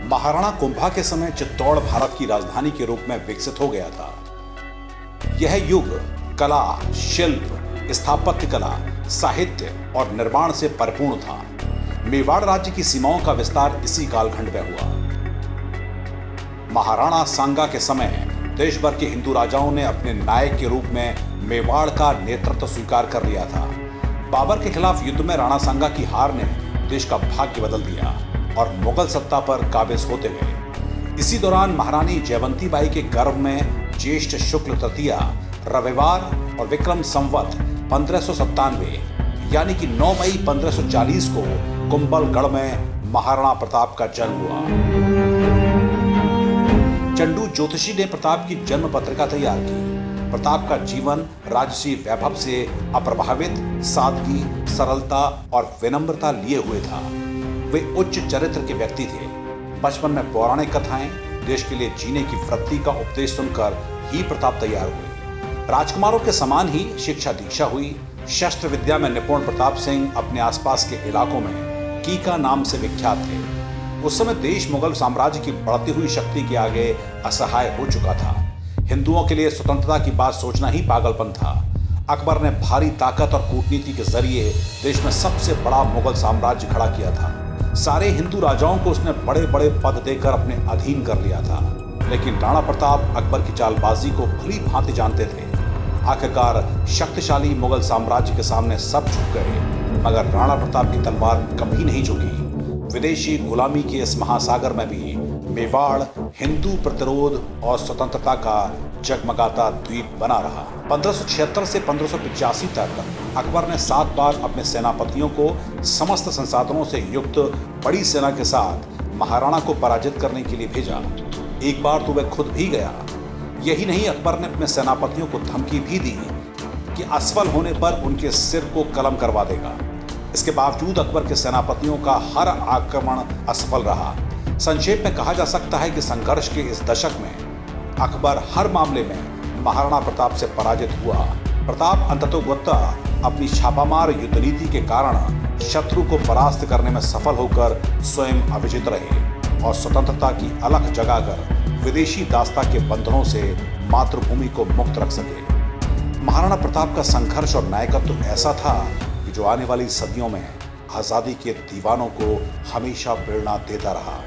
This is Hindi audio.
महाराणा कुंभा के समय चित्तौड़ भारत की राजधानी के रूप में विकसित हो गया था। यह युग कला, शिल्प, स्थापत्य कला, साहित्य और निर्माण से परिपूर्ण था। मेवाड़ राज्य की सीमाओं का विस्तार इसी कालखंड में हुआ। महाराणा सांगा के समय देश भर के हिंदू राजाओं ने अपने नायक के रूप में मेवाड़ का नेतृत्व स्वीकार कर लिया था। बाबर के खिलाफ युद्ध में राणा सांगा की हार ने देश का भाग्य बदल दिया और मुगल सत्ता पर काबिज होते गए। इसी दौरान महारानी जयवंती बाई के गर्भ में ज्येष्ठ शुक्ल तृतीया रविवार और विक्रम संवत 1597 यानी कि 9 मई 1540 को कुंभलगढ़ में महाराणा प्रताप का जन्म हुआ। चंडू ज्योतिषी ने प्रताप की जन्म पत्रिका तैयार की। प्रताप का जीवन राजसी वैभव से अप्रभावित, सादगी, सरलता और विनम्रता लिए हुए था। वे उच्च चरित्र के व्यक्ति थे। बचपन में पौराणिक कथाएं, देश के लिए जीने की वृत्ति का उपदेश सुनकर ही प्रताप तैयार हुए। राजकुमारों के समान ही शिक्षा दीक्षा हुई। शस्त्र विद्या में निपुण प्रताप सिंह अपने आसपास के इलाकों में कीका नाम से विख्यात थे। उस समय देश मुगल साम्राज्य की बढ़ती हुई शक्ति के आगे असहाय हो चुका था। हिंदुओं के लिए स्वतंत्रता की बात सोचना ही पागलपन था। अकबर ने भारी ताकत और कूटनीति के जरिए देश में सबसे बड़ा मुगल साम्राज्य खड़ा किया था। सारे हिंदू राजाओं को उसने बड़े बड़े पद देकर अपने अधीन कर लिया था। लेकिन राणा प्रताप अकबर की चालबाजी को भली भांति जानते थे। आखिरकार शक्तिशाली मुगल साम्राज्य के सामने सब झुक गए, मगर राणा प्रताप की तलवार कभी नहीं झुकी। विदेशी गुलामी के इस महासागर में भी मेवाड़ हिंदू प्रतिरोध और स्वतंत्रता का जगमगाता द्वीप बना रहा। 1576 से 1585 तक अकबर ने 7 बार अपने सेनापतियों को समस्त संसाधनों से युक्त बड़ी सेना के साथ महाराणा को पराजित करने के लिए भेजा। एक बार तो वह खुद भी गया। यही नहीं, अकबर ने अपने सेनापतियों को धमकी भी दी कि असफल होने पर उनके सिर को कलम करवा देगा। इसके बावजूद अकबर के सेनापतियों का हर आक्रमण असफल रहा। संक्षेप में कहा जा सकता है कि संघर्ष के इस दशक में अकबर हर मामले में महाराणा प्रताप से पराजित हुआ। प्रताप अंततोगत्वा अपनी छापामार युद्ध नीति के कारण शत्रु को परास्त करने में सफल होकर स्वयं अविजित रहे और स्वतंत्रता की अलख जगाकर विदेशी दास्ता के बंधनों से मातृभूमि को मुक्त रख सके। महाराणा प्रताप का संघर्ष और नायकत्व ऐसा था कि जो आने वाली सदियों में आजादी के दीवानों को हमेशा प्रेरणा देता रहा।